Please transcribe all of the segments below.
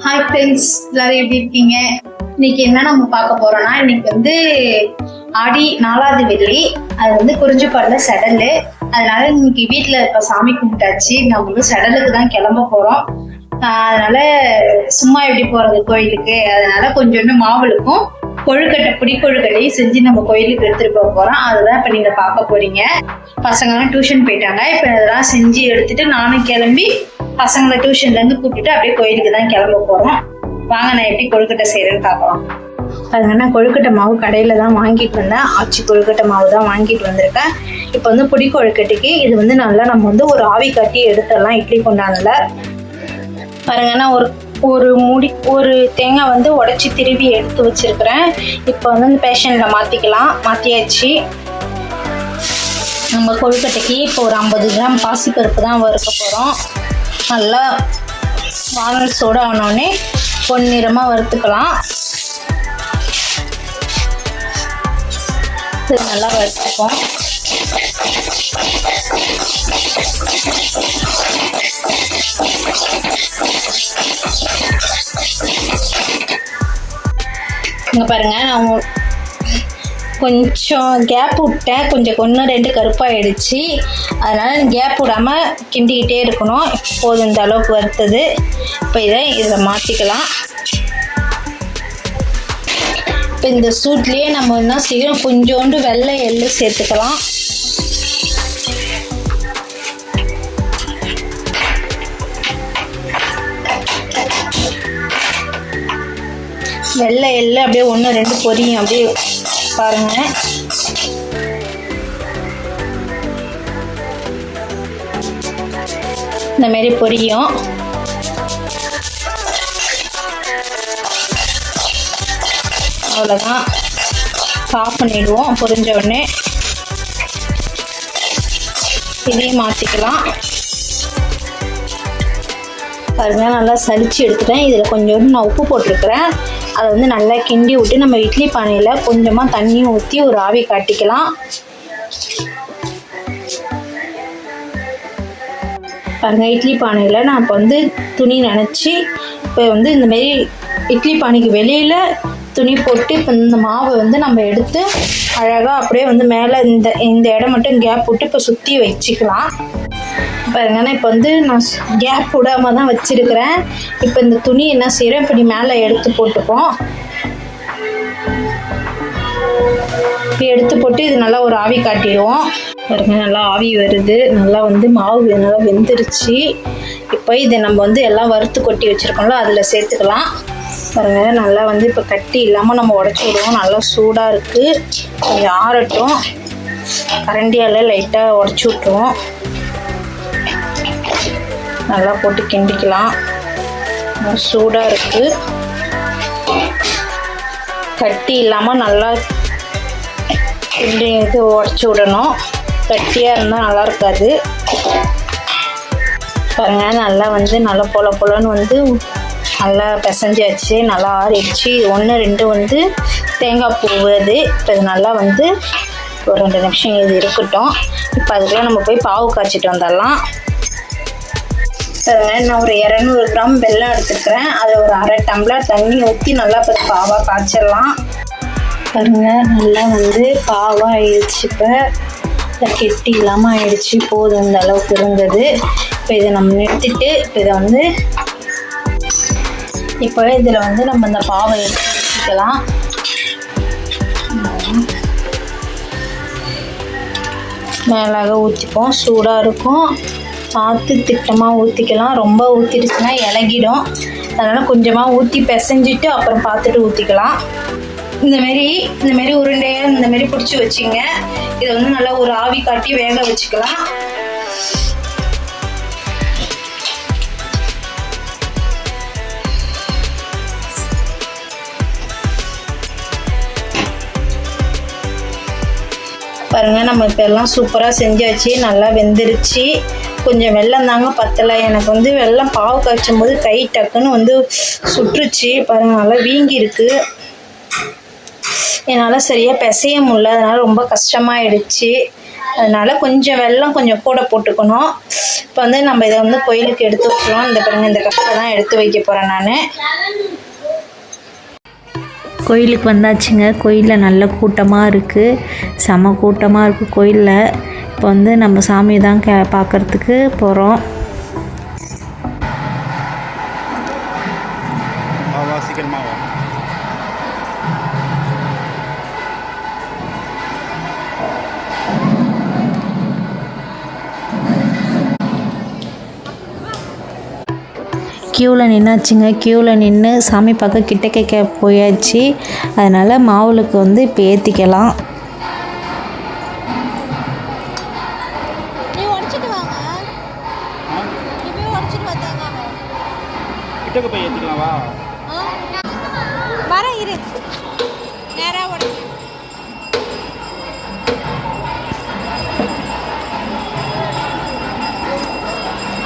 Hi friends, எல்லாரும் எப்படி இருக்கீங்க? இன்னைக்கு என்ன நம்ம பார்க்க போறோம்னா, இன்னைக்கு வந்து ஆடி 4வது வெள்ளி. அது வந்து குறிஞ்சிப்பாடில செடலு. அதனால இன்னைக்கு வீட்டில் இப்போ சாமி கும்பிட்டாச்சு. நம்ம வந்து செடலுக்கு தான் கிளம்ப போறோம். அதனால சும்மா எப்படி போறது கோயிலுக்கு, அதனால கொஞ்சோண்டு மாவுளுக்கும் கொழுக்கட்டை புடி கொழுக்கட்டையும் செஞ்சு நம்ம கோயிலுக்கு எடுத்துட்டு போக போறோம். அதுதான் இப்ப நீங்க பார்க்க போறீங்க. பசங்கெல்லாம் டியூஷன் போயிட்டாங்க. இப்ப இதெல்லாம் செஞ்சு எடுத்துட்டு நானும் கிளம்பி பசங்களை டியூஷன்ல இருந்து கூப்பிட்டுட்டு அப்படியே கோயிலுக்கு தான் கிளம்ப போறோம். வாங்க, நான் எப்படி கொழுக்கட்டை செய்யறேன்னு பார்க்கலாம். அதனால கொழுக்கட்டை மாவு கடையில தான் வாங்கிட்டு வந்தேன். ஆச்சி கொழுக்கட்டை மாவு தான் வாங்கிட்டு வந்திருக்கேன். இப்போ வந்து புடி கொழுக்கட்டைக்கு இது வந்து நல்லா நம்ம வந்து ஒரு ஆவி காட்டி எடுத்துடலாம். இட்லி குண்டான்ல பாருங்க, நான் ஒரு தேங்காய் வந்து உடைச்சி திருவி எடுத்து வச்சிருக்கிறேன். இப்போ வந்து இந்த பேஷன்ல மாத்தியாச்சு. நம்ம கொழுக்கட்டைக்கு இப்போ ஒரு 50 கிராம் பாசிப்பருப்பு தான் வறுக்க போறோம். நல்லா வானல் சூடு ஆனோடனே பொன்னிறமா வறுத்துக்கலாம். இது நல்லா வறுத்துப்போம். இங்க பாருங்க, நான் கொஞ்சம் கேப் விட்டேன். கொஞ்சம் 1-2 கருப்பாயிடுச்சு. அதனால கேப் விடாம கிண்டிக்கிட்டே இருக்கணும். போதும், இந்த அளவுக்கு வறுத்தது. இப்போ இதில் மாற்றிக்கலாம். இப்போ இந்த சூட்லேயே நம்ம என்ன செய்யணும், கொஞ்சோண்டு வெள்ளை எள்ளு சேர்த்துக்கலாம். வெள்ளை எள்ளு அப்படியே 1-2 பொரியும். அப்படியே பாருங்க, இந்த மாதிரி பொரியும். அவ்வளோதான், ஆஃப் பண்ணிடுவோம். பொரிஞ்ச உடனே இதையும் மாற்றிக்கலாம். பாருங்க, நல்லா சலிச்சு எடுத்துட்டேன். இதில் கொஞ்சோண்டு நான் உப்பு போட்டிருக்கிறேன். அதை வந்து நல்லா கிண்டி விட்டு நம்ம இட்லி பானையில் கொஞ்சமாக தண்ணியும் ஊற்றி ஒரு ஆவி காட்டிக்கலாம். பாருங்க, இட்லி பானையில் நான் இப்போ வந்து துணி நனைச்சி இப்போ வந்து இந்தமாரி இட்லி பானைக்கு வெளியில் துணி போட்டு இப்போ இந்த மாவை வந்து நம்ம எடுத்து அழகாக அப்படியே வந்து மேலே இந்த இடம் மட்டும் கேப் விட்டு இப்போ சுற்றி வச்சுக்கலாம். பாருங்கன்னா, இப்போ வந்து நான் கேப் விடாம தான் வச்சிருக்கிறேன். இப்போ இந்த துணி என்ன செய்யறேன், இப்படி மேலே எடுத்து போட்டுப்போம். எடுத்து போட்டு இது நல்லா ஒரு ஆவி காட்டிடுவோம். பாருங்க, நல்லா ஆவி வருது. நல்லா வந்து மாவு நல்லா வெந்துருச்சு. இப்போ இதை நம்ம வந்து எல்லாம் வறுத்து கொட்டி வச்சிருக்கோம்ல, அதில் சேர்த்துக்கலாம். பாருங்க, நல்லா வந்து இப்போ கட்டி இல்லாமல் நம்ம உடச்சி விடுவோம். நல்லா சூடாக இருக்குது. கொஞ்சம் ஆறட்டும். கரண்டியால் லைட்டாக உடச்சி விட்டுருவோம். நல்லா போட்டு கிண்டிக்கலாம். சூடாக இருக்குது. கட்டி இல்லாமல் நல்லா கிண்டி உடச்சி விடணும். கட்டியாக இருந்தால் நல்லா இருக்காது. பாருங்க, நல்லா வந்து நல்லா பொலன்னு வந்து நல்லா பிசைஞ்சாச்சு. நல்லா ஆறிடுச்சு. 1-2 வந்து தேங்காய் பூ அது. இப்போ இது நல்லா வந்து ஒரு 2 நிமிஷம் இது இருக்கட்டும். இப்போ அதுக்குள்ளே நம்ம போய் பாவு காய்ச்சிட்டு வந்துடலாம். நான் ஒரு 200 கிராம் வெல்லம் எடுத்துக்கிறேன். அதை ஒரு 1/2 டம்ளர் தண்ணி ஊற்றி நல்லா இப்போ பாவாக காய்ச்சிடலாம். பாருங்க, நல்லா வந்து பாவாக ஆயிடுச்சு. இப்போ கெட்டி இல்லாமல் ஆயிடுச்சு. போதும், இந்த அளவுக்கு இருந்தது. இப்போ இதை நம்ம நிறுத்திட்டு இப்போ இதில் வந்து நம்ம இந்த பாவை எடுத்து வச்சுக்கலாம். மேலாக ஊற்றிப்போம். சூடாக இருக்கும். பார்த்து திட்டமாக ஊற்றிக்கலாம். ரொம்ப ஊற்றிடுச்சுன்னா இலகிடும். அதனால் கொஞ்சமாக ஊற்றி பிசைஞ்சிட்டு அப்புறம் பார்த்துட்டு ஊற்றிக்கலாம். இந்தமாரி உருண்டையை இந்தமாரி பிடிச்சி வச்சிங்க. இதை வந்து நல்லா ஒரு ஆவி காட்டி வேக வச்சுக்கலாம். பாருங்க, நம்ம இப்போ எல்லாம் சூப்பராக செஞ்சாச்சு. நல்லா வெந்துருச்சு. கொஞ்சம் வெல்லம் தாங்க பத்தலை. எனக்கு வந்து வெல்லம் பாவு காய்ச்சும் போது கை டக்குன்னு வந்து சுற்றுச்சு. பாருங்க, நல்லா வீங்கி இருக்கு. என்னால் சரியாக பிசைய முடியல. அதனால ரொம்ப கஷ்டமாயிடுச்சு. அதனால் கொஞ்சம் வெல்லம் கொஞ்சம் கூட போட்டுக்கணும். இப்போ வந்து நம்ம இதை வந்து கோயிலுக்கு எடுத்து வச்சுருவோம். இந்த பாருங்க, இந்த கப்பில் தான் எடுத்து வைக்க போகிறேன் நான். கோயிலுக்கு வந்தாச்சுங்க. கோயிலில் நல்ல கூட்டமாக இருக்குது, செம கூட்டமாக இருக்குது கோயிலில். இப்போ வந்து நம்ம சாமி தான் பார்க்குறதுக்கு போகிறோம். க்யூவில் நின்னாச்சுங்க. க்யூவில் நின்று சாமி பார்க்க கிட்டக்க போயாச்சு. அதனால் மாவுளுக்கு வந்து இப்போ ஏற்றிக்கலாம்.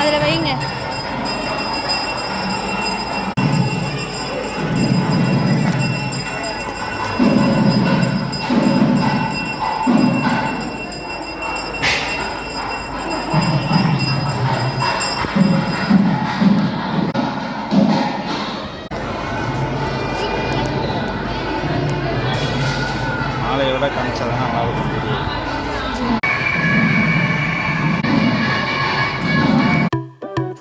அதில் வைங்க.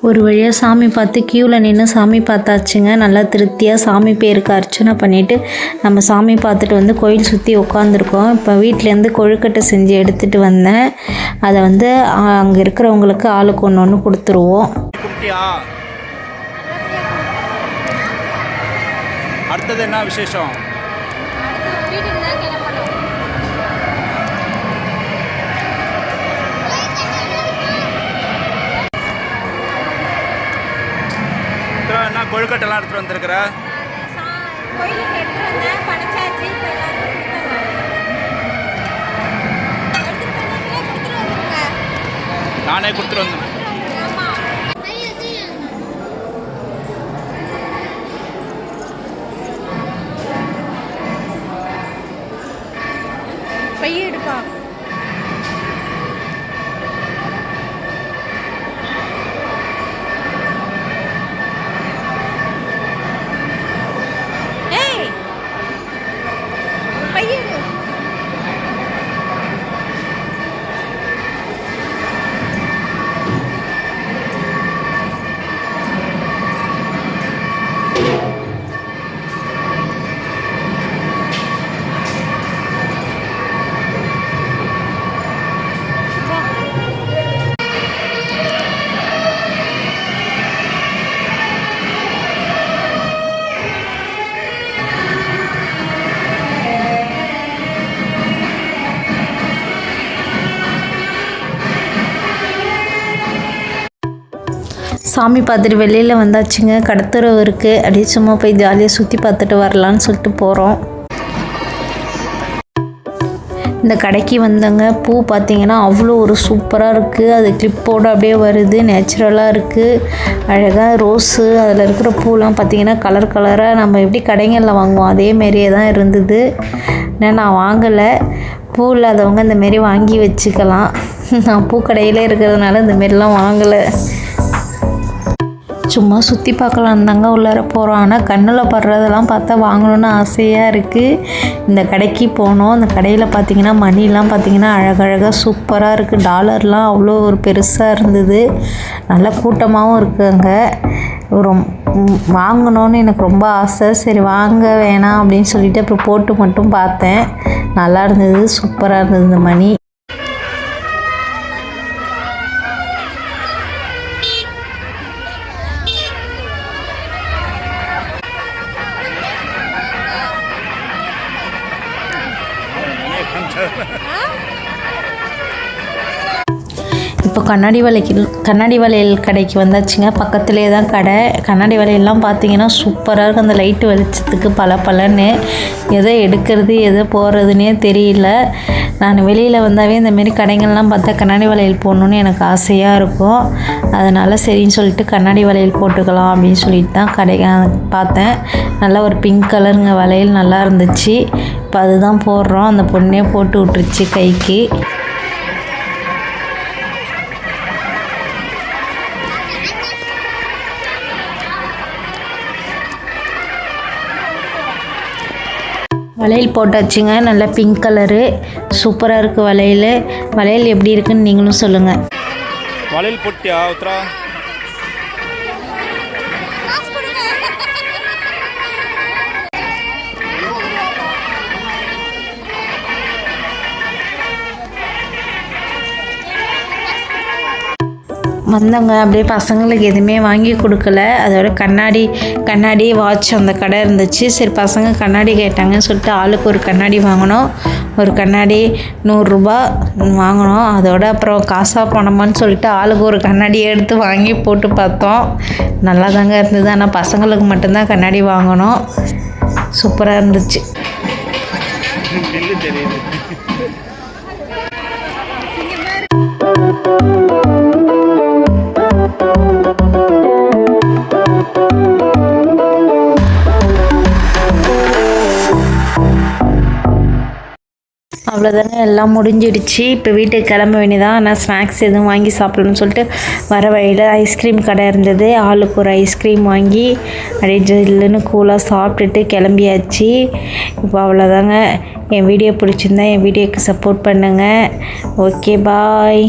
ஒரு வழியாக சாமி பார்த்து க்யூவில் நின்று சாமி பார்த்தாச்சுங்க. நல்லா திருப்தியாக சாமி பேருக்கு அர்ச்சனை பண்ணிவிட்டு நம்ம சாமி பார்த்துட்டு வந்து கோயில் சுற்றி உட்காந்துருக்கோம். இப்போ வீட்டிலேருந்து கொழுக்கட்டை செஞ்சு எடுத்துகிட்டு வந்தேன். அதை வந்து அங்கே இருக்கிறவங்களுக்கு ஆளுக்கு ஒன்று ஒன்று கொடுத்துருவோம். அடுத்தது என்ன விசேஷம்? என்ன கொழுக்கட்டெல்லாம் எடுத்துகிட்டு வந்துருக்குற? நானே கொடுத்துட்டு வந்தேன். பைய எடுப்பா. சாமி பார்த்துட்டு வெளியில் வந்தாச்சுங்க. கடத்துறவு இருக்குது, அப்படியே சும்மா போய் ஜாலியாக சுற்றி பார்த்துட்டு வரலான்னு சொல்லிட்டு போகிறோம். இந்த கடைக்கு வந்தங்க. பூ பார்த்திங்கன்னா அவ்வளோ ஒரு சூப்பராக இருக்குது. அது கிளிப்போடு அப்படியே வருது, நேச்சுரலாக இருக்குது, அழகாக ரோஸு. அதில் இருக்கிற பூலாம் பார்த்திங்கன்னா கலர் கலராக நம்ம எப்படி கடைகளில் வாங்குவோம் அதேமாரியே தான் இருந்தது. நான் வாங்கலை. பூ இல்லாதவங்க இந்தமாரி வாங்கி வச்சுக்கலாம். நான் பூக்கடையில் இருக்கிறதுனால இந்தமாரிலாம் வாங்கலை. சும்மா சுற்றி பார்க்கலாம் தாங்க உள்ளார போகிறோம். ஆனால் கண்ணில் படுறதெல்லாம் பார்த்தா வாங்கணுன்னு ஆசையாக இருக்குது. இந்த கடைக்கு போனோம். அந்த கடையில் பார்த்திங்கன்னா மணிலாம் பார்த்திங்கன்னா அழகழகாக சூப்பராக இருக்குது. டாலர்லாம் அவ்வளோ ஒரு பெருசாக இருந்தது. நல்ல கூட்டமாகவும் இருக்குது அங்கே. வாங்கணுன்னு எனக்கு ரொம்ப ஆசை. சரி வாங்க வேணாம் அப்படின்னு சொல்லிட்டு அப்புறம் போட்டு மட்டும் பார்த்தேன். நல்லா இருந்தது, சூப்பராக இருந்தது இந்த மணி. இப்போ கண்ணாடி வளையல் கடைக்கு வந்தாச்சுங்க. பக்கத்துலேயே தான் கடை. கண்ணாடி வளையல்லாம் பார்த்தீங்கன்னா சூப்பராக இருக்குது. அந்த லைட்டு வெளிச்சத்துக்கு பலன்னு எதை எடுக்கிறது எதை போகிறதுனே தெரியல. நான் வெளியில் வந்தாவே இந்தமாரி கடைகள்லாம் பார்த்தா கண்ணாடி வளையல் போடணுன்னு எனக்கு ஆசையாக இருக்கும். அதனால் சரின்னு சொல்லிட்டு கண்ணாடி வளையல் போட்டுக்கலாம் அப்படின்னு சொல்லிட்டு தான் கடை பார்த்தேன். நல்லா ஒரு பிங்க் கலருங்க வளையல், நல்லா இருந்துச்சு. இப்போ அதுதான் போடுறோம். அந்த பொண்ணே போட்டு விட்டுருச்சு கைக்கு. வளையல் போட்டாச்சுங்க, நல்லா பிங்க் கலரு, சூப்பராக இருக்குது வளையல். வளையல் எப்படி இருக்குன்னு நீங்களும் சொல்லுங்கள். வளையல் போட்டியா உத்ரா? வந்தவங்க அப்படியே பசங்களுக்கு எதுவுமே வாங்கி கொடுக்கல. அதோட கண்ணாடி வாட்ச் அந்த கடை இருந்துச்சு. சரி பசங்க கண்ணாடி கேட்டாங்கன்னு சொல்லிட்டு ஆளுக்கு ஒரு கண்ணாடி வாங்கினோம். ஒரு கண்ணாடி 100 ரூபா வாங்கினோம். அதோட அப்புறம் காசாக பணமான்னு சொல்லிட்டு ஆளுக்கு ஒரு கண்ணாடி எடுத்து வாங்கி போட்டு பார்த்தோம். நல்லா தாங்க இருந்தது. ஆனால் பசங்களுக்கு மட்டும்தான் கண்ணாடி வாங்கினோம். சூப்பராக இருந்துச்சு. தெரியுது. அவ்வளோதாங்க, எல்லாம் முடிஞ்சிடுச்சு. இப்போ வீட்டுக்கு கிளம்ப வேண்டியதான். ஆனால் ஸ்நாக்ஸ் எதுவும் வாங்கி சாப்பிடணும்னு சொல்லிட்டு வர வழியில் ஐஸ்கிரீம் கடை இருந்தது. ஆளுக்கு ஒரு ஐஸ்கிரீம் வாங்கி அப்படியே ஜில்லுன்னு கூலாக சாப்பிட்டுட்டு கிளம்பியாச்சு. இப்போ அவ்வளோதாங்க. என் வீடியோ பிடிச்சிருந்தா என் வீடியோக்கு சப்போர்ட் பண்ணுங்கள். ஓகே, பாய்.